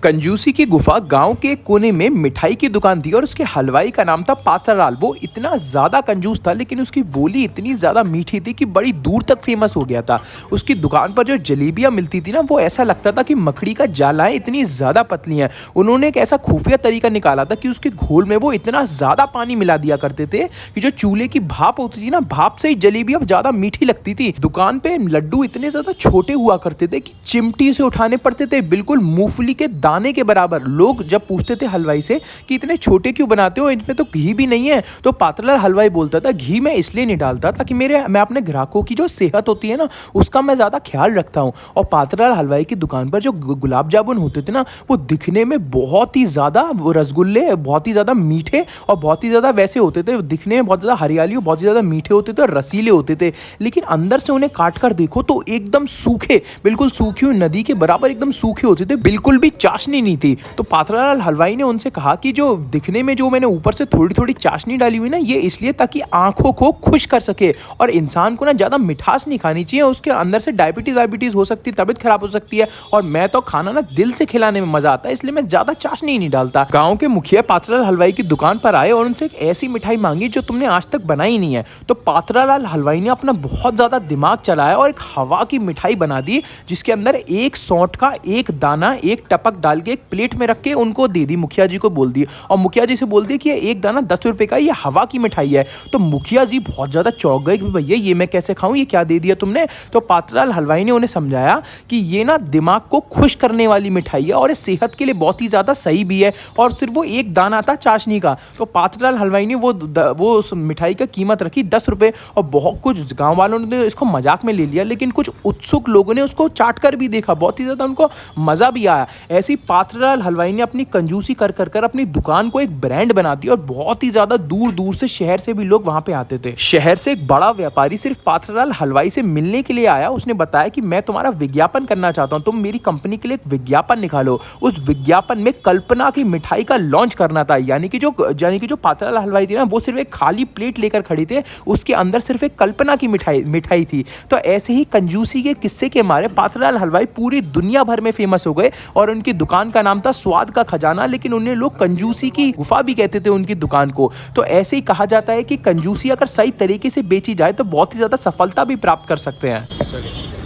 कंजूसी की गुफा गांव के कोने में मिठाई की दुकान थी और उसके हलवाई का नाम था पाथरलाल। वो इतना ज्यादा कंजूस था, लेकिन उसकी बोली इतनी ज्यादा मीठी थी कि बड़ी दूर तक फेमस हो गया था। उसकी दुकान पर जो जलेबियां मिलती थी ना, वो ऐसा लगता था कि मकड़ी का जाला है, इतनी ज्यादा पतली हैं। उन्होंने एक ऐसा खुफिया तरीका निकाला था कि उसके घोल में वो इतना ज्यादा पानी मिला दिया करते थे कि जो चूल्हे की भाप होती थी ना, भाप से ही जलेबी अब ज्यादा मीठी लगती थी। दुकान पे लड्डू इतने ज्यादा छोटे हुआ करते थे कि चिमटी से उठाने पड़ते थे, बिल्कुल मूंगफली के दाने के बराबर। लोग जब पूछते थे हलवाई से कि इतने छोटे क्यों बनाते हो, इनमें तो घी भी नहीं है, तो पातरलाल हलवाई बोलता था घी मैं इसलिए नहीं डालता ताकि मैं अपने ग्राहकों की जो सेहत होती है ना, उसका मैं ज्यादा ख्याल रखता हूँ। और पातरलाल हलवाई की दुकान पर जो गुलाब जामुन होते थे ना, वो दिखने में बहुत ही ज्यादा, वो रसगुल्ले बहुत ही ज्यादा मीठे और बहुत ही ज्यादा वैसे होते थे, दिखने में बहुत ज्यादा हरियाली और बहुत ही ज्यादा मीठे होते थे और रसीले होते थे। लेकिन अंदर से उन्हें काट कर देखो तो एकदम सूखे, बिल्कुल सूखी हुई नदी के बराबर एकदम सूखे होते थे, बिल्कुल भी चाशनी नहीं थी। तो पातरलाल हलवाई ने उनसे कहा कि जो दिखने में जो मैंने ऊपर से थोड़ी थोड़ी चाशनी डाली हुई ना, ये इसलिए ताकि आंखों को खुश कर सके, और इंसान को ना ज्यादा मिठास नहीं खानी चाहिए, उसके अंदर से डायबिटीज हो सकती है, तबीयत खराब हो सकती है, और मैं तो खाना ना दिल से खिलाने में मजा आता है, इसलिए मैं ज्यादा चाशनी नहीं डालता। गांव के मुखिया पातरलाल हलवाई की दुकान पर आए और उनसे एक ऐसी मिठाई मांगी जो तुमने आज तक बनाई नहीं है। तो पातरलाल हलवाई ने अपना बहुत ज्यादा दिमाग चलाया और एक हवा की मिठाई बना दी, जिसके अंदर एक सौंठ का एक दाना एक टपक डाल के एक प्लेट में रख के उनको दे दी, मुखिया जी को बोल दी, और मुखिया जी से बोल दी कि ये एक दाना 10 रुपए का, ये हवा की मिठाई है। तो मुखिया जी बहुत ज्यादा चौंक गए कि भैया ये मैं कैसे खाऊं, ये क्या दे दिया तुमने। तो पातरलाल हलवाई ने उन्हें समझाया कि ये ना दिमाग को खुश करने वाली मिठाई है और ये सेहत के लिए बहुत ही ज्यादा सही भी है, और सिर्फ वो एक दाना था चाशनी का। तो पातरलाल हलवाई ने वो उस मिठाई का कीमत रखी 10 रुपए, और बहुत कुछ गांव वालों ने इसको मजाक में ले लिया, लेकिन कुछ उत्सुक लोगों ने उसको चाट कर भी देखा, बहुत ही ज्यादा उनको मजा भी आया। ऐसी पातरलाल हलवाई ने अपनी कंजूसी कर कर कर अपनी दुकान को एक ब्रांड बना दी, और बहुत ही ज्यादा दूर दूर से शहर से भी लोग वहां पे आते थे। शहर से एक बड़ा व्यापारी सिर्फ पातरलाल हलवाई से मिलने के लिए आया। उसने बताया कि मैं तुम्हारा विज्ञापन करना चाहता हूं, तुम मेरी कंपनी के लिए एक विज्ञापन निकालो। उस विज्ञापन में कल्पना की मिठाई का लॉन्च करना था, यानी कि जो पातरलाल हलवाई थी ना, वो सिर्फ एक खाली प्लेट लेकर खड़ी थे, उसके अंदर सिर्फ एक कल्पना की मिठाई थी। तो ऐसे ही कंजूसी के किस्से के मारे पातरलाल हलवाई पूरी दुनिया भर में फेमस हो गए, और उनकी दुकान का नाम था स्वाद का खजाना, लेकिन उन्हें लोग कंजूसी की गुफा भी कहते थे उनकी दुकान को। तो ऐसे ही कहा जाता है कि कंजूसी अगर सही तरीके से बेची जाए तो बहुत ही ज्यादा सफलता भी प्राप्त कर सकते हैं।